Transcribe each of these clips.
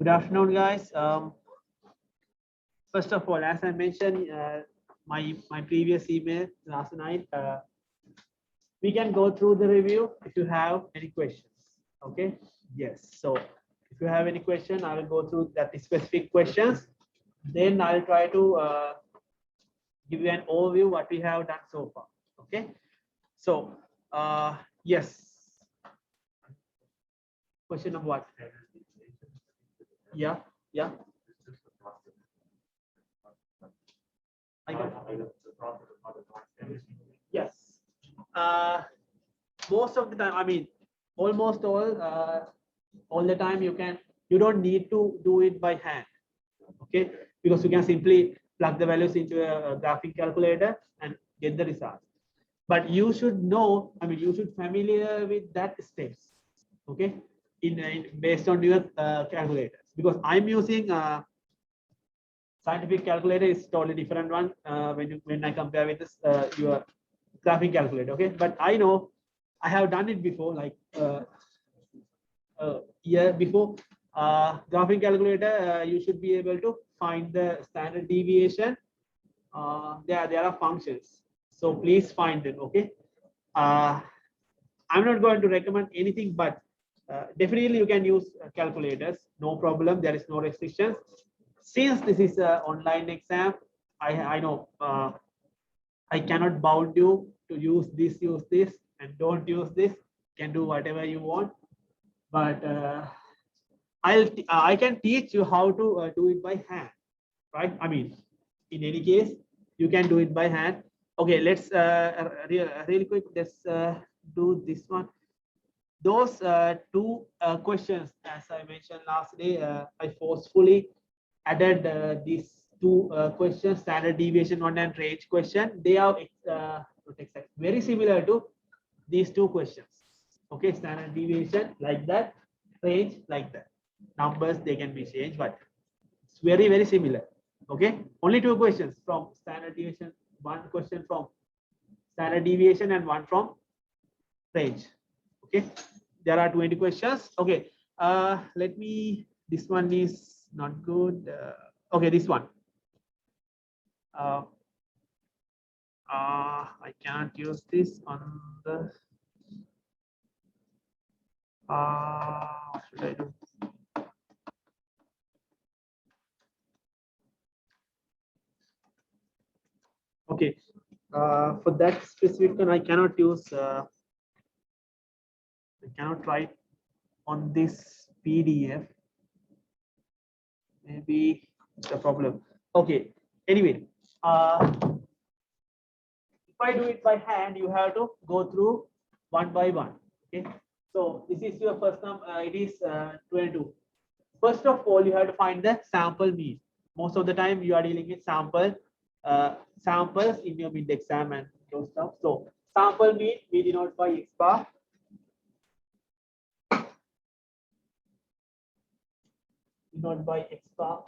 Good afternoon, guys. First of all, as I mentioned, my previous email last night, we can go through the review if you have any questions. Okay. Yes. So if you have any question, I will go through that specific questions. Then I'll try to give you an overview what we have done so far. Okay. So yes. Question of what? Yeah. Yeah. Yes. Most of the time, I mean, almost all the time you don't need to do it by hand. Okay, because you can simply plug the values into a graphic calculator and get the results. But you should know, I mean, you should familiar with that steps. Okay, in based on your calculators, because I'm using scientific calculator is totally different one when I compare with this your graphic calculator. Okay, but I know I have done it before, like year before. Graphic calculator, you should be able to find the standard deviation. There are functions, so please find it. Okay, I'm not going to recommend anything, but definitely you can use calculators, no problem. There is no restrictions. Since this is an online exam, I know I cannot bound you to use this, and don't use this. You can do whatever you want, but I can teach you how to do it by hand, right? I mean, in any case, you can do it by hand. Okay, let's really quick. Let's do this one. Those two questions, as I mentioned last day, I forcefully added these two questions, standard deviation one and range question. They are very similar to these two questions. Okay, standard deviation like that, range like that. Numbers, they can be changed, but it's very similar. Okay, only two questions from standard deviation, one question from standard deviation and one from range. Okay, there are 20 questions. Okay, let me, this one is not good. Okay, this one. I can't use this on the what should I do? Okay, for that specific one, I cannot use. I cannot write on this PDF. Maybe the problem. Okay. Anyway, if I do it by hand, you have to go through one by one. Okay. So this is your first number. It is 22. First of all, you have to find the sample mean. Most of the time, you are dealing with samples in your mid exam and those stuff. So sample mean we denote by x bar. Denote by x bar.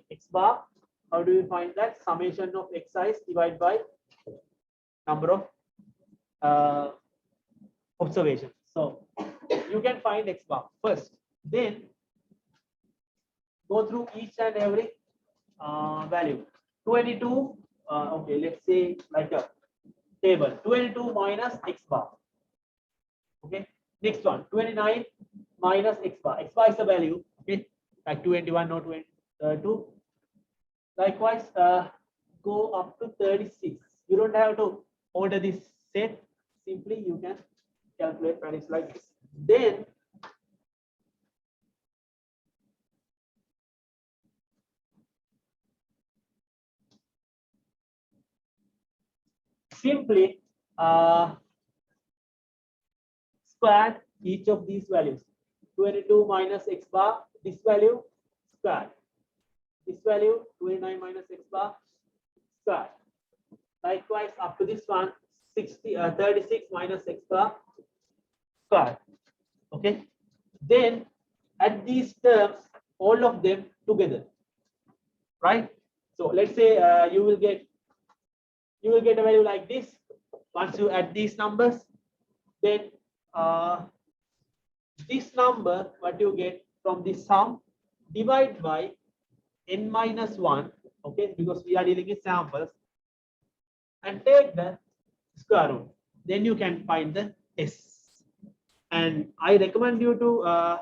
X bar. How do you find that? Summation of xi's divided by number of observations. So you can find x bar first, then go through each and every value. 22. Okay, let's say like a table. 22 minus x bar. Okay. Next one. 29 minus x bar. X bar is the value. Okay. Like 21 or 22. Likewise, go up to 36. You don't have to order this set. Simply you can calculate values like this. Then simply square each of these values. 22 minus x bar, this value square. This value 29 minus x bar square. Likewise, up to this one, 36 minus x bar square. Okay. Then add these terms, all of them together. Right. So let's say you will get a value like this. Once you add these numbers, then this number, what you get from the sum, divide by n minus 1, okay, because we are dealing with samples, and take the square root. Then you can find the S. And I recommend you to,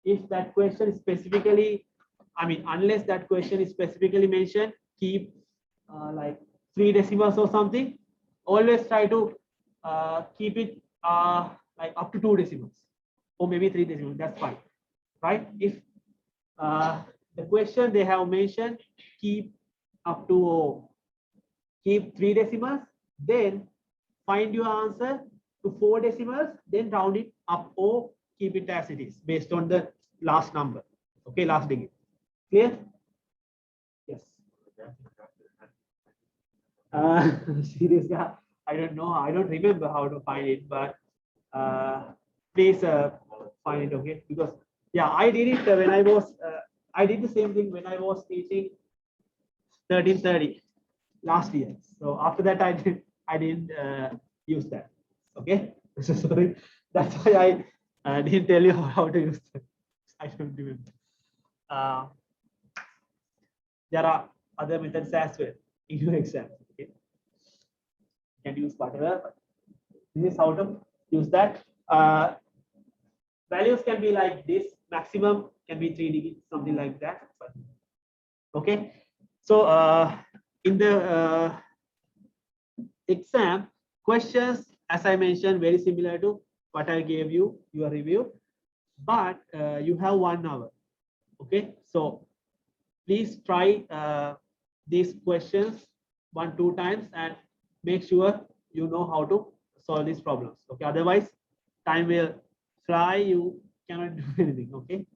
if that question is specifically, I mean, unless that question is specifically mentioned, keep like 3 decimals or something. Always try to keep it like up to 2 decimals or maybe 3 decimals. That's fine, right? If the question they have mentioned, keep up to keep 3 decimals, then find your answer to 4 decimals, then round it up or keep it as it is based on the last number. Okay, last digit. Clear? Yes. Seriously, I don't know. I don't remember how to find it, but please find it, okay? Because yeah, I did it when I was. I did the same thing when I was teaching 1330 last year. So after that, I didn't use that. Okay, so sorry. That's why I didn't tell you how to use that. I don't remember. There are other methods as well in your exam. Okay, you can use whatever. This is how to use that. Values can be like this. Maximum can be 3 digits, something like that. But, okay, so in the exam questions, as I mentioned, very similar to what I gave you your review, but you have 1 hour. Okay, so please try these questions 1-2 times and make sure you know how to solve these problems. Okay, otherwise time will fly, you cannot do anything. Okay,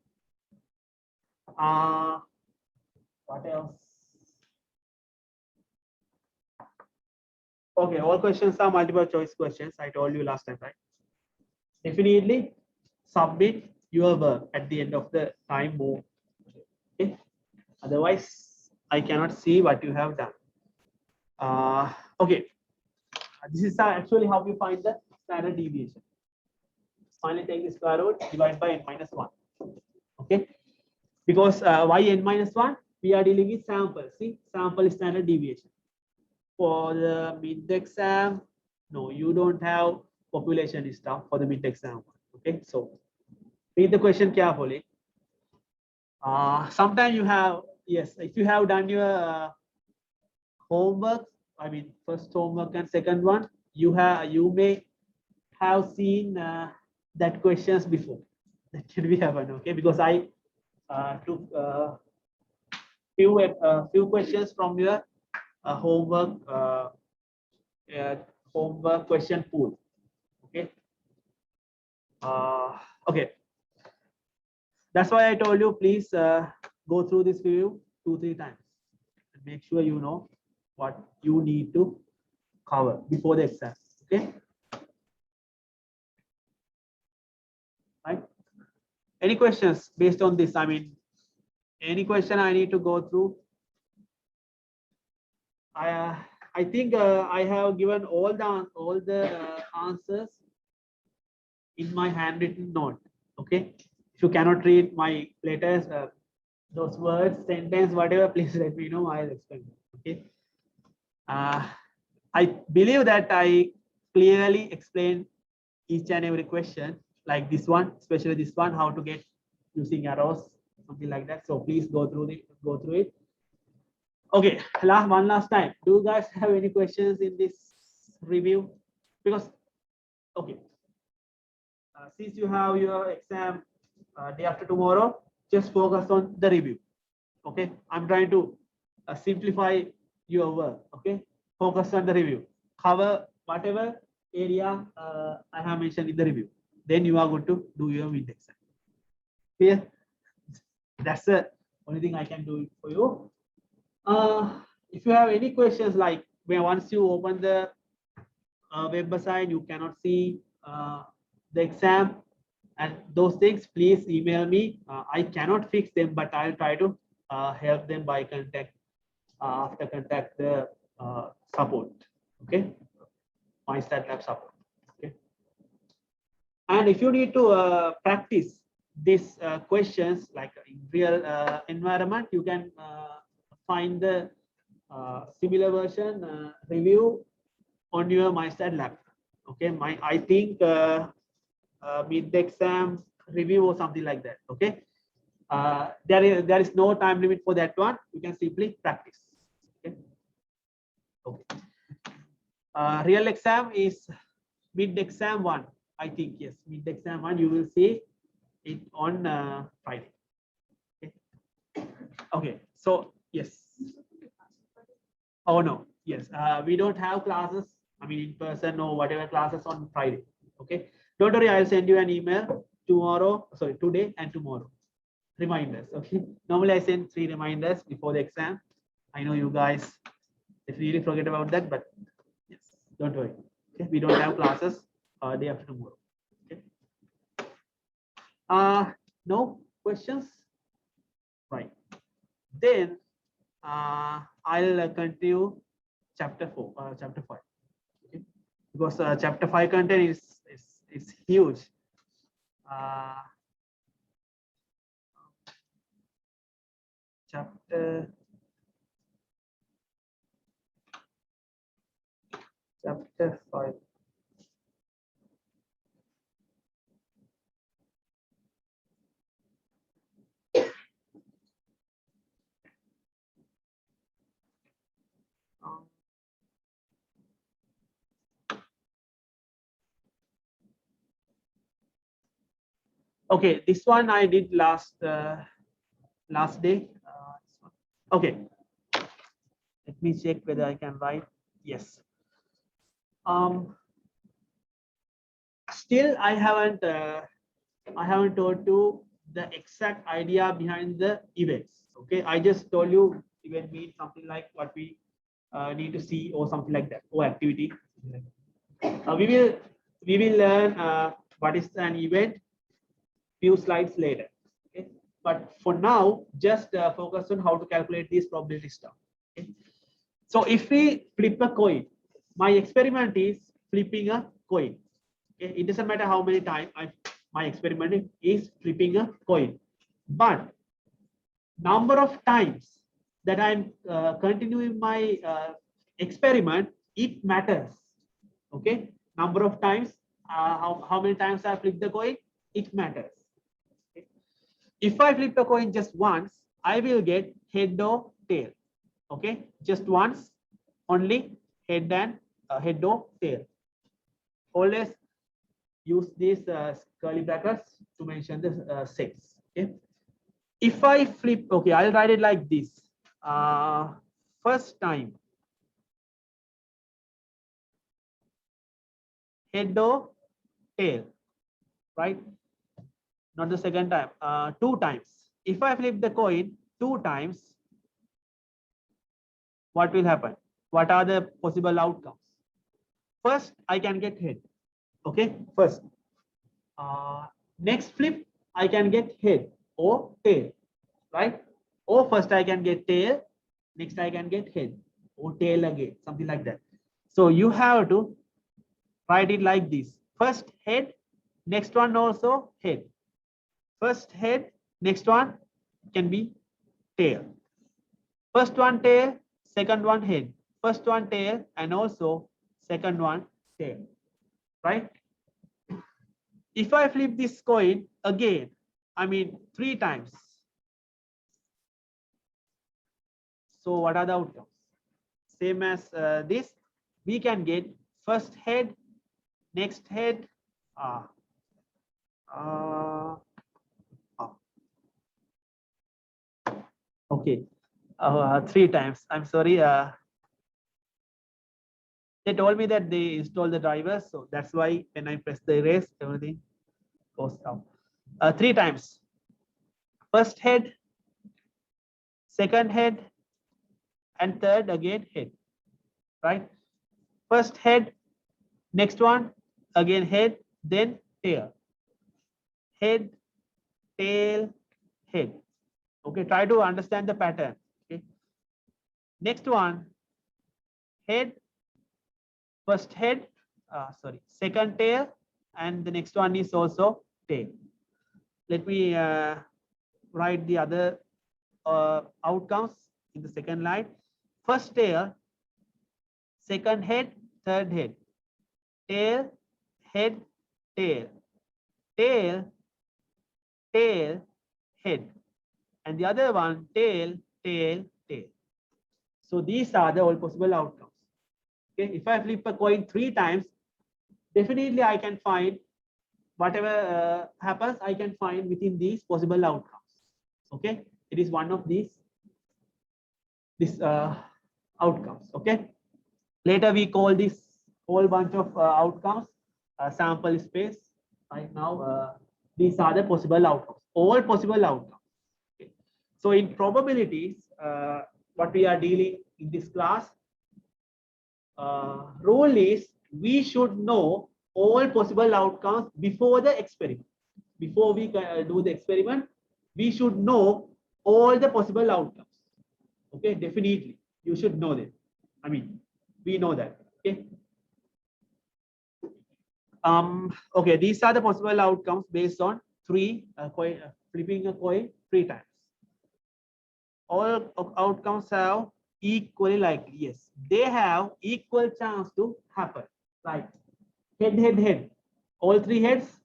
what else? Okay, all questions are multiple choice questions. I told you last time, right? Definitely submit your work at the end of the time more. Okay, otherwise I cannot see what you have done. Okay, this is actually how we find the standard deviation. Finally, take the square root, divide by n minus 1. Okay, because why n minus 1? We are dealing with sample. See, sample is standard deviation. For the mid exam, no, you don't have population stuff for the mid exam. Okay, so read the question carefully. Sometimes you have, yes, if you have done your homework, I mean first homework and second one, you may have seen that questions before. That can be happen, okay? Because I took few questions from your homework homework question pool. Okay. Okay. That's why I told you, please go through this video 2-3 times and make sure you know what you need to cover before the exam. Okay. Right. Any questions based on this? I mean, any question I need to go through? I think I have given all the answers in my handwritten note. Okay. If you cannot read my letters, those words, sentence, whatever, please let me know. I'll explain. Okay. I believe that I clearly explained each and every question, like this one, especially this one, how to get using arrows, something like that. So please go through it. Okay, one last time. Do you guys have any questions in this review? Because okay, since you have your exam day after tomorrow, just focus on the review. Okay, I'm trying to simplify your work. Okay, focus on the review. Cover whatever area I have mentioned in the review. Then you are going to do your mid exam. Clear? That's the only thing I can do for you. If you have any questions, like when once you open the website, you cannot see the exam and those things, please email me. I cannot fix them, but I'll try to help them by contact the support. Okay. MyStatLab support. Okay. And if you need to practice these questions like in real environment, you can find the similar version review on your MyStatLab. Okay, I think mid exam review or something like that. Okay, there is no time limit for that one. You can simply practice. Okay. Okay. Real exam is mid exam one. I think yes, mid exam one. You will see it on Friday. Okay. Okay. So yes. Oh no. Yes. We don't have classes. I mean, in person or whatever classes on Friday. Okay. Don't worry. I'll send you an email tomorrow. Sorry, today and tomorrow. Reminders. Okay. Normally I send 3 reminders before the exam. I know you guys if you really forget about that, but yes, don't worry. Okay. We don't have classes day after tomorrow. Okay. No questions? Right. Then I'll continue chapter 4, chapter 5. Okay. Because chapter 5 content is huge. Chapter 5. Okay, this one I did last day. Okay, let me check whether I can write. Yes. Still, I haven't told you the exact idea behind the events. Okay, I just told you event means something like what we need to see or something like that, or activity. We will learn what is an event few slides later. Okay, but for now, just focus on how to calculate these probability stuff. Okay? So if we flip a coin, my experiment is flipping a coin. Okay? It doesn't matter how many times my experiment is flipping a coin, but number of times that I'm continuing my experiment, it matters. Okay, number of times, how many times I flip the coin, it matters. Okay? If I flip the coin just once, I will get head or tail. Okay, just once, only head and head or tail. Always use these curly brackets to mention the sets. Okay. If I flip, okay, I'll write it like this. First time, head or tail, right? Not the second time, 2 times. If I flip the coin 2 times, what will happen? What are the possible outcomes? First, I can get head. Okay, first. Next flip, I can get head or tail, right? Or first I can get tail, next I can get head or tail again, something like that. So you have to write it like this. First head, next one also head. First head, next one can be tail. First one tail, second one head. First one tail and also second one tail, right? If I flip this coin again, I mean 3 times. So what are the outcomes? Same as this, we can get first head, next head. Okay, 3 times. I'm sorry. They told me that they installed the drivers, so that's why when I press the erase, everything goes down. 3 times. First head, second head, and third again head. Right? First head, next one again head, then tail. Head, tail, head. Okay, try to understand the pattern. Okay. Next one, head, first head, sorry, second tail, and the next one is also tail. Let me write the other outcomes in the second line. First tail, second head, third head, tail, head, tail, tail, tail, head, and the other one tail, tail, tail. So these are the all possible outcomes. Okay, if I flip a coin 3 times, definitely I can find whatever happens, I can find within these possible outcomes. Okay, it is one of these outcomes. Okay, later we call this whole bunch of outcomes sample space. Right now, these are the possible outcomes, all possible outcomes. Okay. So in probabilities, what we are dealing in this class, rule is we should know all possible outcomes before the experiment. Before we do the experiment, we should know all the possible outcomes. Okay, definitely you should know them. I mean, we know that. Okay. Okay, these are the possible outcomes based on flipping a coin 3 times. All outcomes have equally likely. Yes, they have equal chance to happen. Like head, head, head. All 3 heads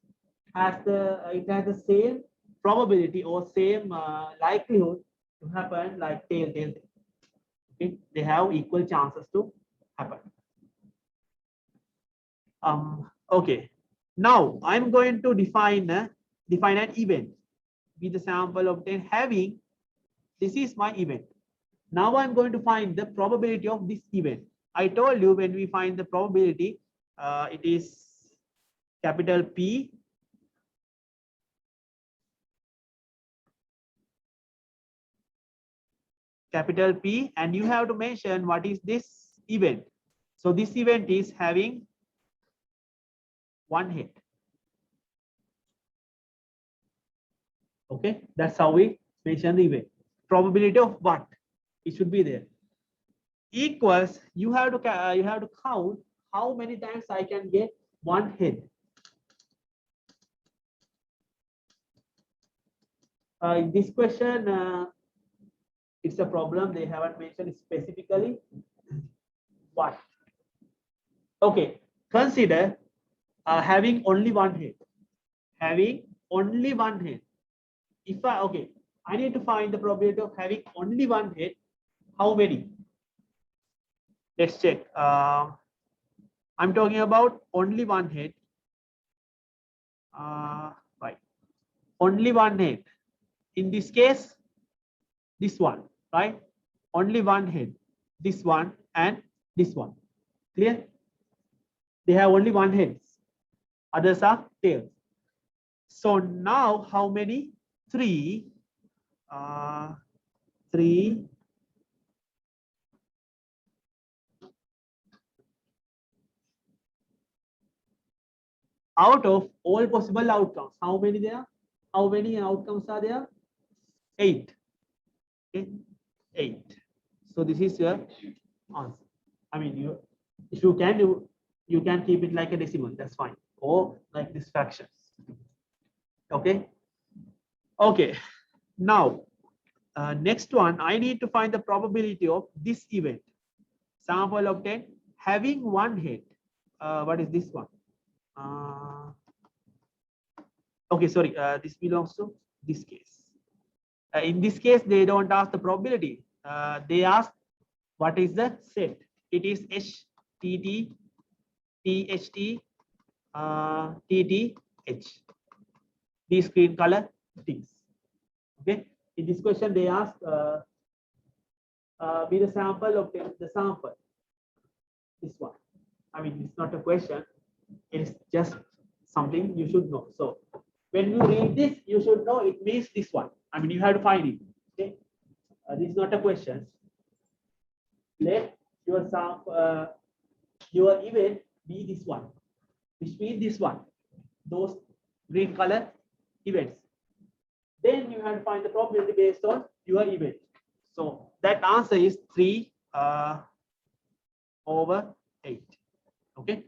has the same probability or same likelihood to happen like tail, tail, tail. Okay, they have equal chances to happen. Okay, now I'm going to define an event with the sample obtained having, this is my event. Now I'm going to find the probability of this event. I told you when we find the probability, it is capital P and you have to mention what is this event. So this event is having 1 head. Okay, that's how we mention the event. Probability of what? It should be there. Equals, you have to count how many times I can get 1 head. In this question, it's a problem. They haven't mentioned specifically what. Okay, consider having only 1 head. Having only 1 head. If I need to find the probability of having only 1 head. How many? Let's check. I'm talking about only 1 head. Right. Only 1 head. In this case, this one, right? Only 1 head. This one and this one. Clear? They have only 1 head. Others are tails. So now how many? 3. 3. Out of all possible outcomes, how many there? How many outcomes are there? 8. Okay, 8. So this is your answer. I mean, if you can do, you can keep it like a decimal. That's fine, or like this fractions. Okay. Okay. Now, next one, I need to find the probability of this event. Sample obtained having 1 head. What is this one? Okay, sorry. This belongs to this case. In this case, they don't ask the probability. They ask what is the set. It is H, T, T, T, H, T, T, T, H. These green color things. Okay. In this question, they ask be the sample of the sample. This one. I mean, it's not a question. It is just something you should know. So when you read this, you should know it means this one. I mean, you have to find it. Okay. This is not a question. Let your sample, your event be this one, which means this one. Those green color events. Then you have to find the probability based on your event. So that answer is 3 over 8. Okay.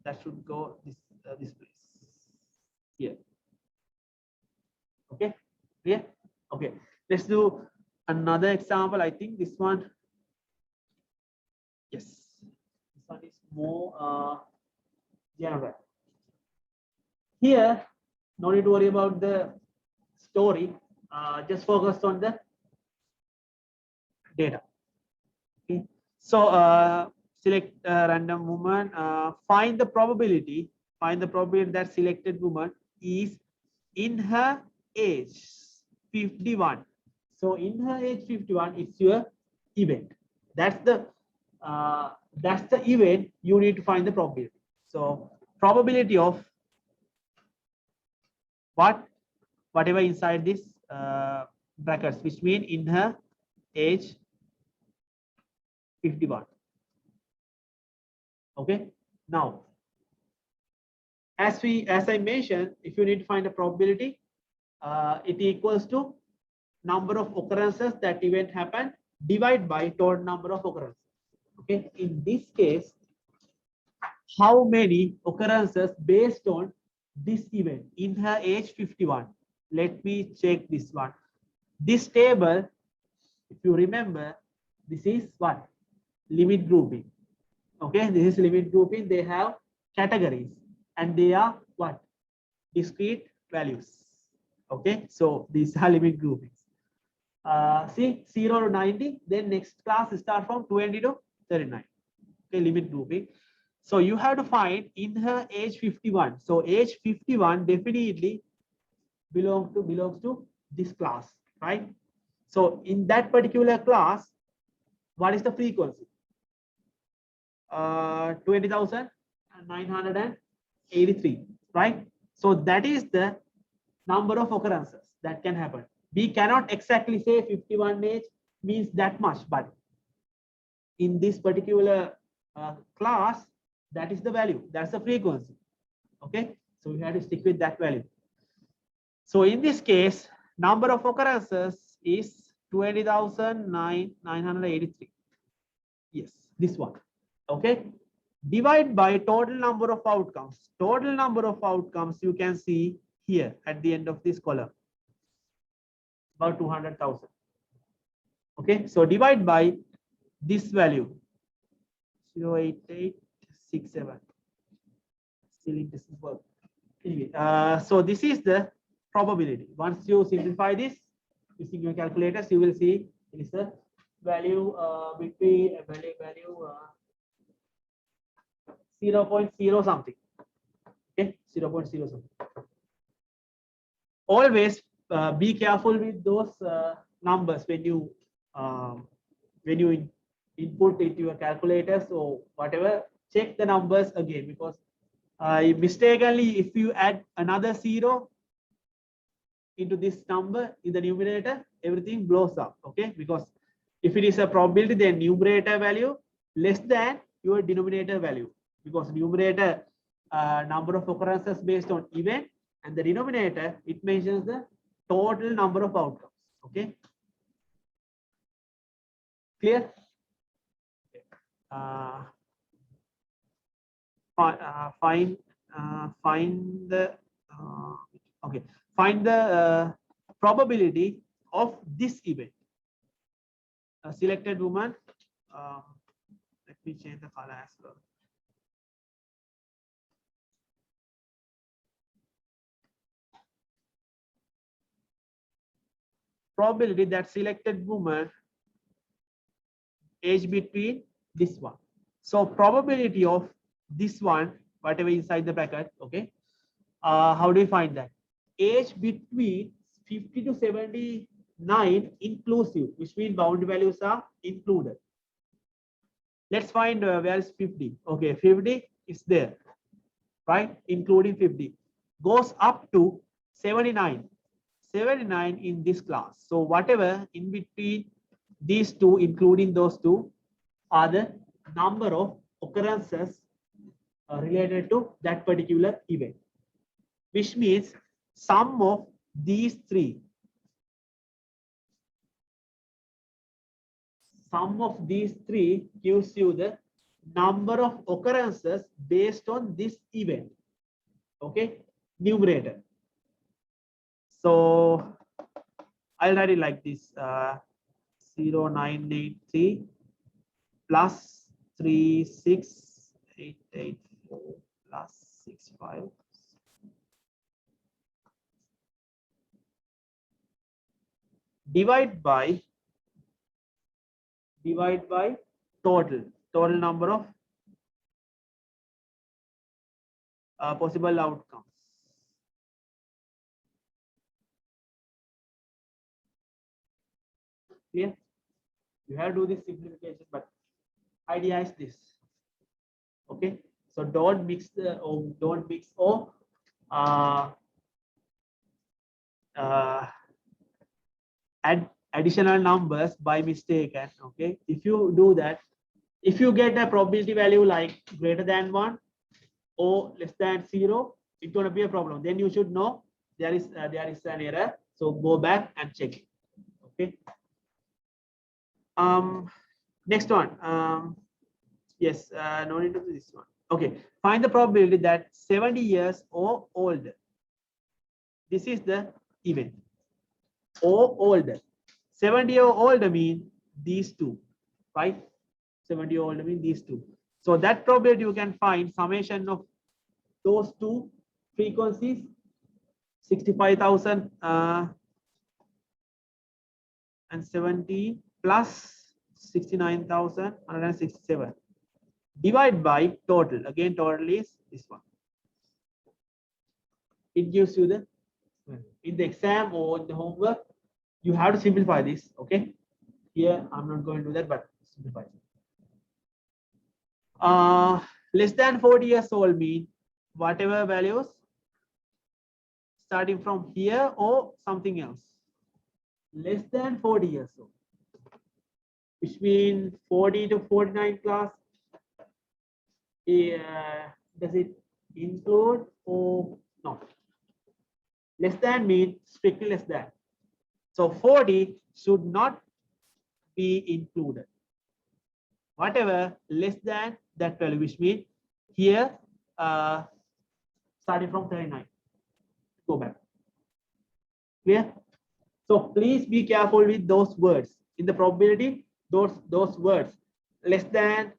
that should go this place here. Okay, clear? Okay, let's do another example. I think this one, yes, this one is more general. Here, no need to worry about the story. Just focus on the data. Okay. So select random woman. Find the probability. Find the probability that selected woman is in her age 51. So in her age 51, it's your event. That's the event you need to find the probability. So probability of whatever inside this brackets, which mean in her age 51. Okay, now as I mentioned, if you need to find a probability, it equals to number of occurrences that event happened divided by total number of occurrences. Okay, in this case, how many occurrences based on this event in her age 51? Let me check this one. This table, if you remember, this is what? Limit grouping. Okay, this is limit grouping. They have categories and they are what? Discrete values. Okay, so these are limit groupings. See 0 to 90, then next class start from 20 to 39. Okay, limit grouping. So you have to find in her age 51. So age 51 definitely belongs to this class, right? So in that particular class, what is the frequency? 20,983, right? So that is the number of occurrences that can happen. We cannot exactly say 51 age means that much, but in this particular class, that is the value, that's the frequency. Okay, so we have to stick with that value. So in this case, number of occurrences is 20,983. Yes, this one. Okay, divide by total number of outcomes. Total number of outcomes you can see here at the end of this column, about 200,000. Okay, so divide by this value 0.8867. Still it doesn't work. Anyway, so this is the probability. Once you simplify this using your calculators, you will see it is a value between value 0.0 something. Okay, 0.0 something. Always be careful with those numbers when you input into your calculators or whatever. Check the numbers again, because mistakenly if you add another 0 into this number in the numerator, everything blows up. Okay, because if it is a probability, then numerator value less than your denominator value, because numerator number of occurrences based on event, and the denominator it mentions the total number of outcomes. Okay, clear? Find the okay, find the probability of this event. Selected woman. Let me change the color as well. Probability that selected woman age between this one. So probability of this one, whatever inside the bracket. Okay, how do you find that? Age between 50 to 79 inclusive, which means boundary values are included. Let's find where is 50. Okay, 50 is there, right? Including 50 goes up to 79. 79 in this class. So whatever in between these two, including those two, are the number of occurrences related to that particular event, which means sum of these three. Sum of these three gives you the number of occurrences based on this event. Okay, numerator. So I'll write it like this: 0983 plus 36884 plus 65 divide by total number of possible outcomes. Clear? You have to do this simplification, but idea is this. Okay, so don't mix or add additional numbers by mistake. And okay, if you do that, if you get a probability value like greater than 1 or less than 0, it's going to be a problem. Then you should know there is an error, so go back and check it. Okay, next one. Yes, no need to do this one. Okay, find the probability that 70 years or older. This is the event. Or older. 70 or older mean these two, right? 70 or older mean these two. So that probability you can find summation of those two frequencies, 65,000 and 70 plus 69,167. Divide by total. Again, total is this one. It gives you the, in the exam or in the homework, you have to simplify this. Okay, here I'm not going to do that, but simplify. Less than 40 years old mean whatever values starting from here or something else. Less than 40 years old, which means 40 to 49 class. Does it include or not? Less than means strictly less than. So 40 should not be included. Whatever less than that value, which means here starting from 39. Go back. Clear? So please be careful with those words. In the probability, those words less than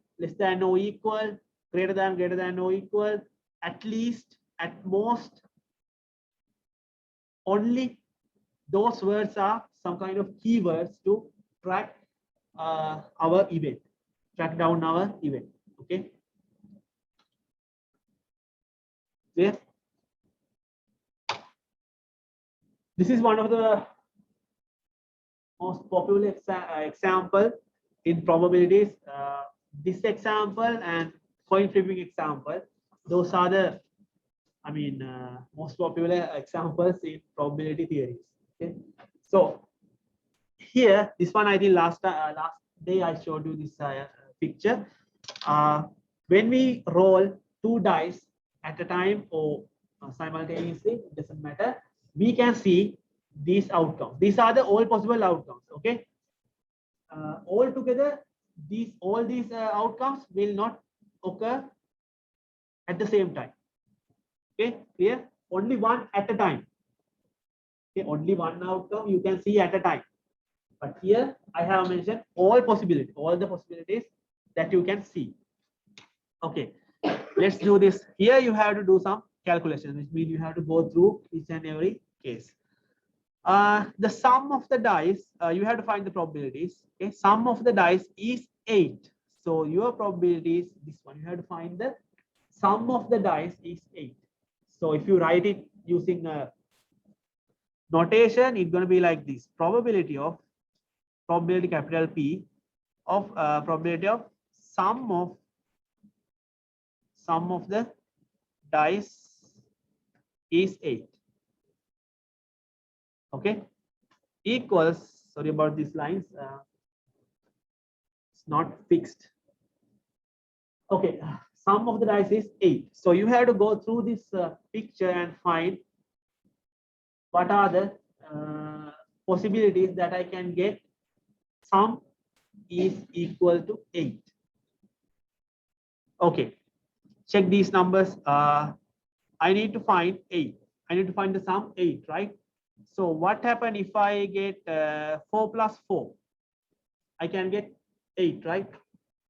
or equal, greater than or equal, at least, at most, only those words are some kind of keywords to track our event, track down our event. Okay. Clear? This is one of the most popular example in probabilities. This example and coin flipping example, those are the, I mean, most popular examples in probability theories. Okay, so here, this one I think last day I showed you this picture. When we roll 2 dice at a time or simultaneously, it doesn't matter, we can see these outcomes. These are the all possible outcomes. Okay, all together, all these outcomes will not occur at the same time. Okay, clear? Only one at a time. Okay, only one outcome you can see at a time. But here I have mentioned all the possibilities that you can see. Okay, let's do this. Here you have to do some calculations, which means you have to go through each and every case. The sum of the dice, you have to find the probabilities. Okay, sum of the dice is 8. So your probability is this one. You have to find the sum of the dice is 8. So if you write it using a notation, it's going to be like this: probability capital P of probability of sum of the dice is 8. Okay, equals, sorry about these lines, it's not fixed. Okay, sum of the dice is 8. So you have to go through this picture and find what are the possibilities that I can get sum is equal to 8. Okay, check these numbers. I need to find 8. I need to find the sum 8, right? So what happen if I get 4 plus 4? I can get 8, right?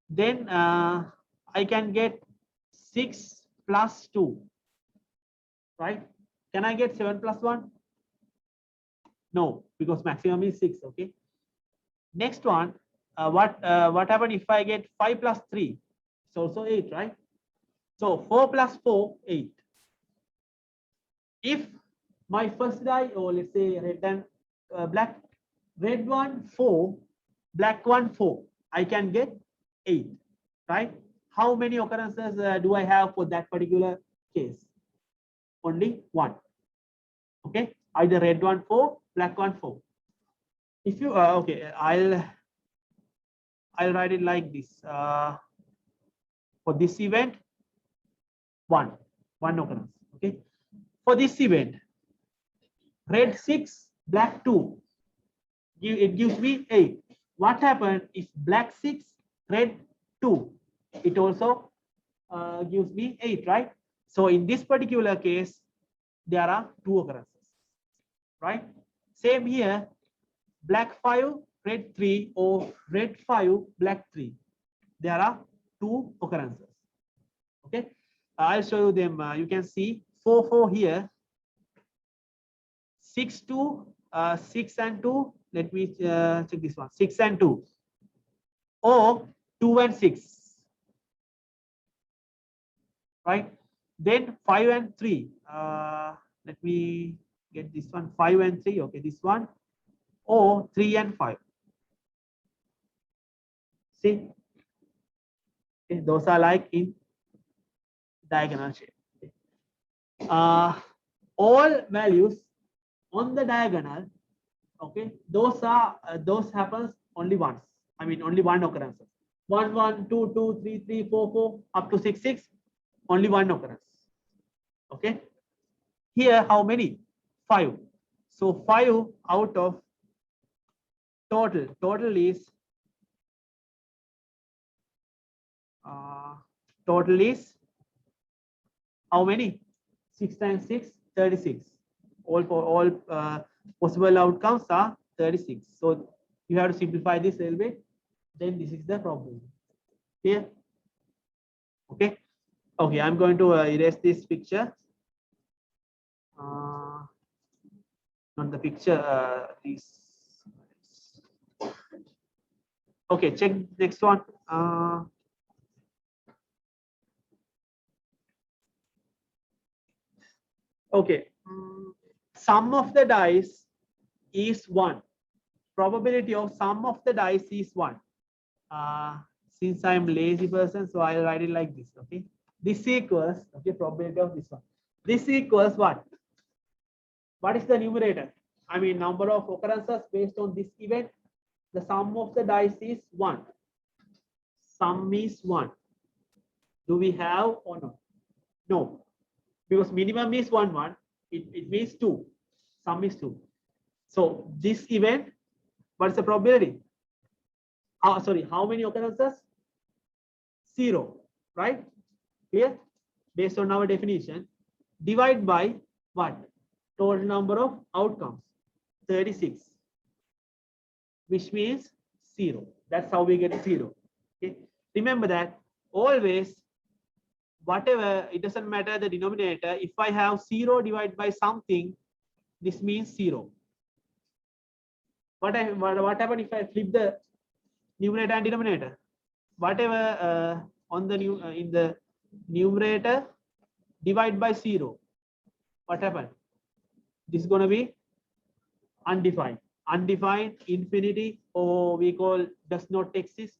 Then I can get 6 plus 2, right? Can I get 7 plus 1? No, because maximum is 6, okay? Next one, what happen if I get 5 plus 3? It's also 8, right? So 4 plus 4, 8. If my first die, or let's say red and black, red one 4, black one 4, I can get 8, right? How many occurrences do I have for that particular case? Only one. Okay, either red one 4, black one 4. If you okay, I'll write it like this. For this event, one occurrence. Okay, for this event, red 6, black 2, it gives me 8. What happened if black 6, red 2? It also gives me 8, right? So in this particular case, there are 2 occurrences, right? Same here, black 5, red 3, or red 5, black 3. There are 2 occurrences. Okay, I'll show you them. You can see 4, 4 here, 6, 2, 6 and 2. Let me check this one. 6 and 2, or 2 and 6, right? Then 5 and 3. Let me get this one. 5 and 3. Okay, this one, or 3 and 5. See, okay, those are like in diagonal shape. All values on the diagonal, okay, those happens only once. I mean, only one occurrence. 1, 1, 2, 2, 3, 3, 4, 4, up to 6, 6. Only one occurrence. Okay. Here, how many? 5. So 5 out of total. Total is how many? 6 times 6, 36. All possible outcomes are 36. So you have to simplify this a little bit. Then this is the problem. Here. Okay. Okay, I'm going to erase this picture. Not the picture. This. Okay, check next one. Okay, sum of the dice is 1. Probability of sum of the dice is 1. Since I'm lazy person, so I'll write it like this. Okay, this equals, okay, probability of this one. This equals what? What is the numerator? I mean, number of occurrences based on this event. The sum of the dice is 1. Sum is 1. Do we have or not? No, because minimum is 1, 1. It means 2. Sum is 2. So this event, what's the probability? Sorry, how many occurrences? 0, right? Here, based on our definition, divide by what? Total number of outcomes, 36, which means 0. That's how we get 0. Okay. Remember that always, whatever, it doesn't matter the denominator. If I have 0 divided by something, this means 0. What happens if I flip the numerator and denominator? Whatever on the in the numerator, divide by 0. What happened? This is going to be undefined. Undefined, infinity, or we call does not exist.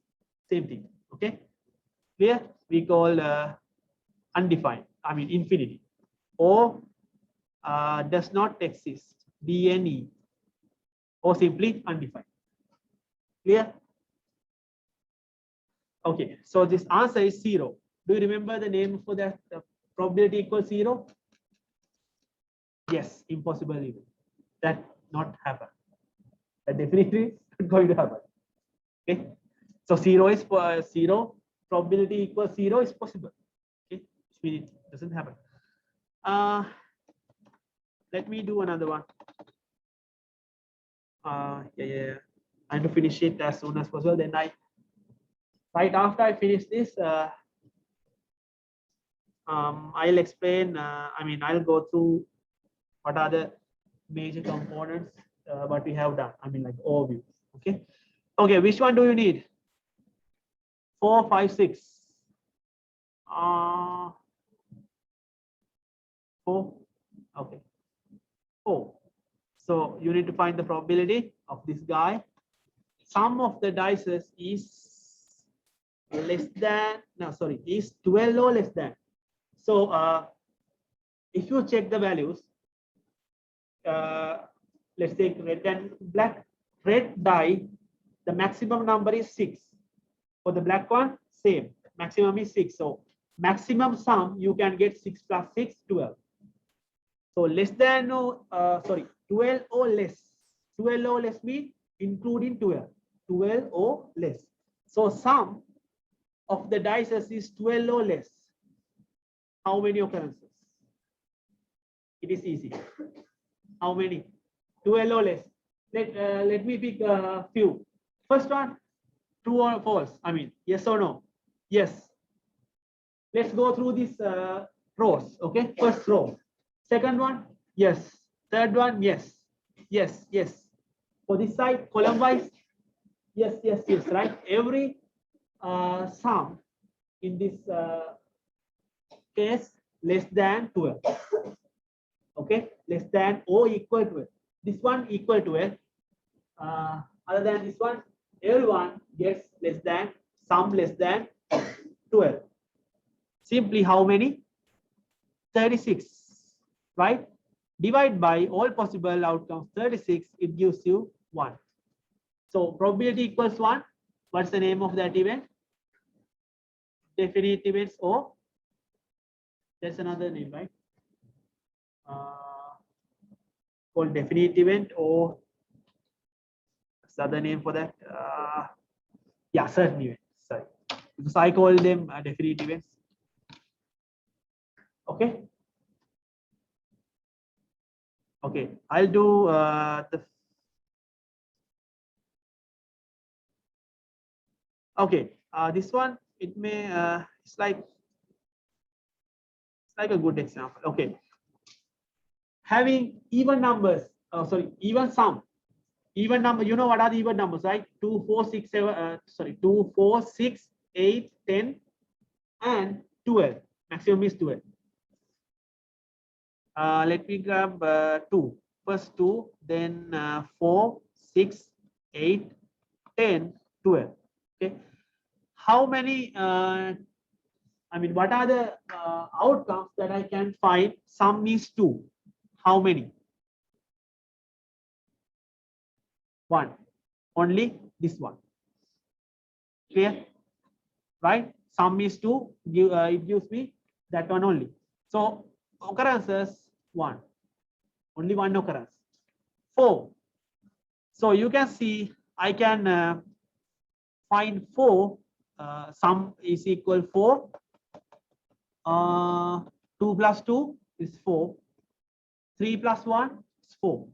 Same thing. Okay. Here we call undefined. I mean infinity, or does not exist. DNE, or simply undefined. Clear? Okay. So this answer is 0. Do you remember the name for that? Probability equals 0. Yes, impossible event. That not happen. That definitely not going to happen. Okay. So 0 is 0. probability equals 0 is possible. Okay, which means it doesn't happen. Let me do another one. Yeah. I have to finish it as soon as possible. Then right after I finish this, I'll explain. I'll go through what are the major components what we have done. Like overview. Okay. Okay. Which one do you need? 4, 5, 6. 4. Okay. 4. So you need to find the probability of this guy. Sum of the dices is less than, no, sorry, is 12 or less than. So if you check the values, let's take red and black. Red die, the maximum number is 6. For the black one, same. Maximum is 6. So maximum sum you can get 6 plus 6, 12. So less than, 12 or less. 12 or less means including 12. 12 or less. So sum of the dices is 12 or less. How many occurrences? It is easy. How many? 12 or less. Let me pick a few. First one, true or false? Yes or no? Yes. Let's go through these rows. Okay, first row. Second one, yes. Third one, yes. Yes. For this side, column wise, yes. Right. Every sum in this case less than 12. Okay, less than or equal to it. This one equal to it. Other than this one, everyone gets less than, sum less than 12. Simply how many? 36, right? Divide by all possible outcomes 36, it gives you 1. So probability equals 1. What's the name of that event? Definite events, or there's another name, right? Called definite event, or what's the other name for that? Yeah, certain events. Sorry, because I call them definite events. Okay. Okay, I'll do this one. It may it's like a good example. Okay, having even numbers. Even sum. Even number. You know what are the even numbers, right? 2, 4, 6, 7. 2, 4, 6, 8, 10, and 12. Maximum is 12. Let me grab 2. First 2, then 4, 6, 8, 10, 12. Okay. How many? What are the outcomes that I can find? Sum is 2. How many? 1. Only this one. Clear? Right? Sum is 2. It gives me that one only. So occurrences 1. Only one occurrence. 4. So you can see I can find 4. Sum is equal 4. 2 plus 2 is 4. 3 plus 1 is 4.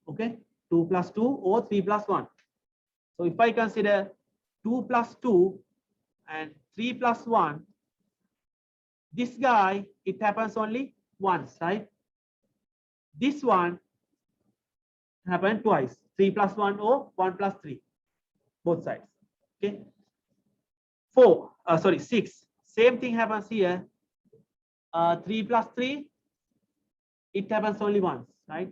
Okay, 2 plus 2 or 3 plus 1. So if I consider 2 plus 2 and 3 plus 1, this guy, it happens only once, right? This one happened twice. 3 plus 1 or 1 plus 3, both sides. Okay. 6. Same thing happens here. 3 plus 3, it happens only once, right?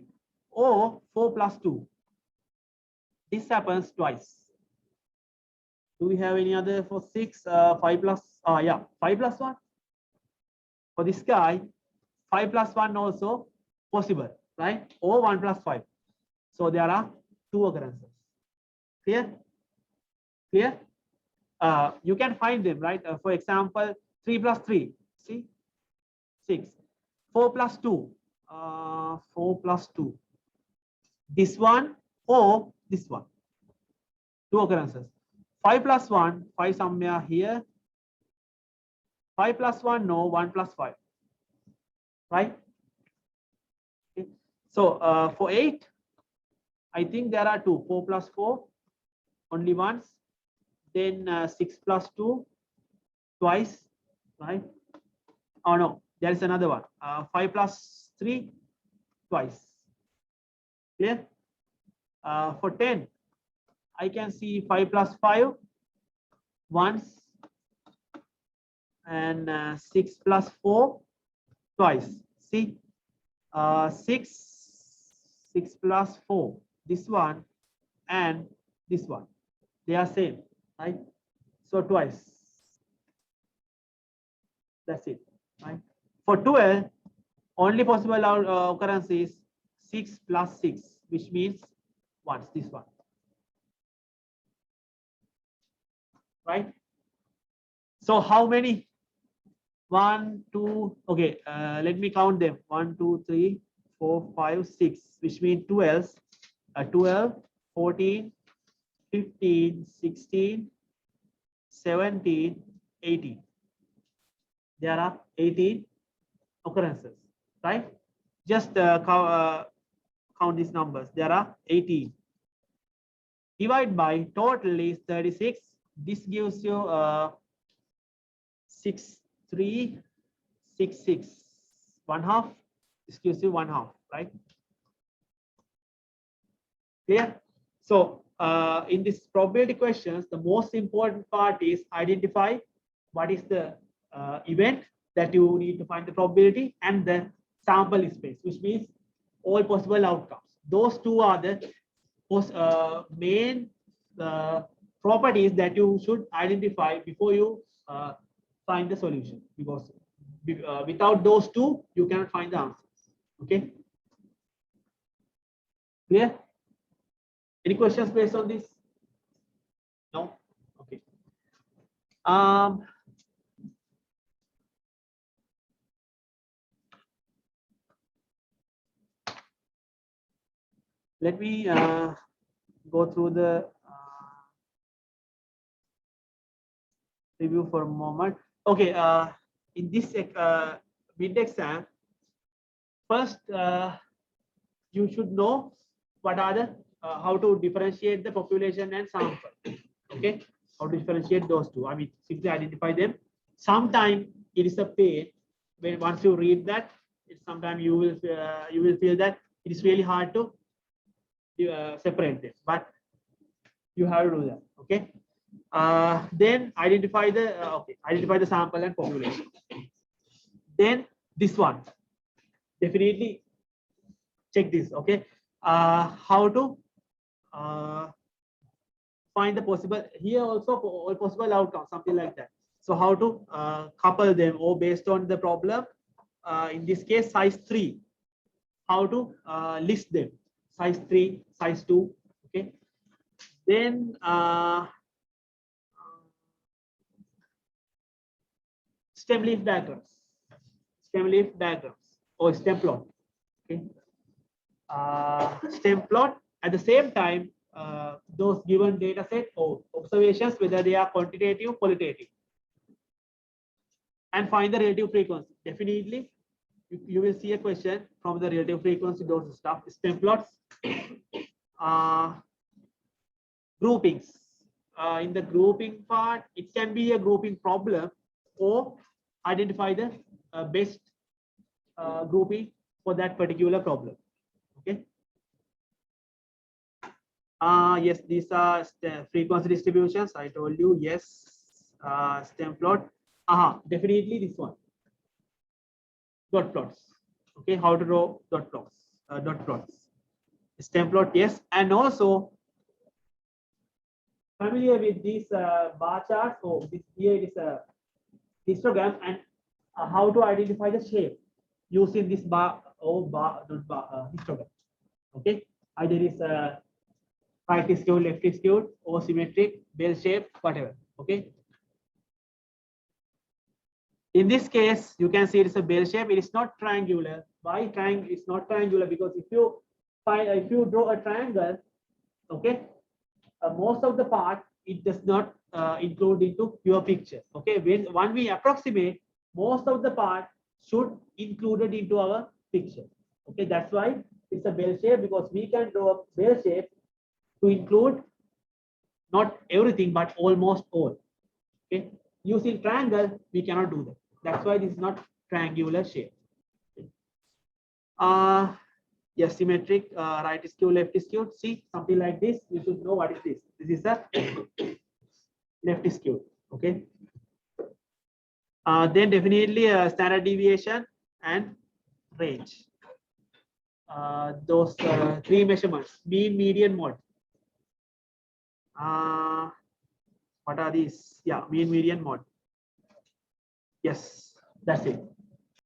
Or 4 plus 2. This happens twice. Do we have any other for 6? 5 plus, 5 plus 1. For this guy, 5 plus 1 also possible, right? Or 1 plus 5. So there are 2 occurrences. Clear? Clear? You can find them, right? For example, 3 plus 3, see? 6. 4 plus 2, 4 plus 2. This one or this one. 2 occurrences. 5 plus 1, 5 somewhere here. 5 plus 1, no, 1 plus 5, right? Okay. So for 8, I think there are 2, 4 plus 4, only once. Then 6 plus 2, twice, right? Oh no, there is another one. 5 plus 3, twice. Clear? For 10, I can see 5 plus 5, once, and 6 plus 4, twice. See, 6 plus 4, this one and this one, they are same, right? So twice. That's it, right? For 12, only possible occurrence is 6 plus 6, which means once, this one, right? So how many? 1, 2, okay, let me count them. 1, 2, 3, 4, 5, 6, which means 12, 12, 14, 15, 16, 17, 18. There are 18 occurrences, right? Just count these numbers. There are 18. Divide by total is 36. This gives you 6366. 1/2. This gives you 1/2, right? Clear? So in this probability questions, the most important part is identify what is the event that you need to find the probability, and the sample space, which means all possible outcomes. Those two are the main properties that you should identify before you find the solution, because without those two, you cannot find the answers. Okay? Clear? Any questions based on this? No? Okay. Let me go through the review for a moment. Okay, in this mid exam, first you should know what are the how to differentiate the population and sample. Okay, how to differentiate those two. I mean, simply identify them. Sometimes it is a pain when once you read that. Sometimes you will feel that it is really hard to separate them, but you have to do that. Okay. Then identify the identify the sample and population. Then this one, definitely check this. Okay. How to find the possible, here also all possible outcomes, something like that. So how to couple them, or based on the problem, in this case size 3, how to list them, size 3, size 2. Okay. Then stem leaf diagrams, or stem plot. Okay. Stem plot, at the same time those given data set or observations, whether they are quantitative, qualitative, and find the relative frequency. Definitely you will see a question from the relative frequency, those stuff. Stem plots. Groupings. In the grouping part, it can be a grouping problem, or identify the best grouping for that particular problem. Okay. Yes, these are frequency distributions. I told you, yes. Stem plot. Definitely this one. Dot plots. Okay, how to draw dot plots. Dot plots. Stem plot, yes, and also familiar with these bar charts. So this here is a histogram, and how to identify the shape using this bar or histogram. Okay, either is right is skewed, left is skewed, or symmetric, bell shape, whatever. Okay. In this case, you can see it is a bell shape. It is not triangular. Why triangle is not triangular? Because if you draw a triangle, okay, most of the part it does not include into your picture. Okay, when we approximate, most of the part should included into our picture. Okay, that's why it's a bell shape, because we can draw a bell shape to include not everything but almost all. Okay, using triangle we cannot do that. That's why this is not triangular shape. Yes, symmetric, right is skewed, left is skewed. See, something like this, you should know what is this. This is the left is skewed. Okay. Then definitely standard deviation and range. Those three measurements: mean, median, mode. What are these? Yeah, mean, median, mode. Yes, that's it.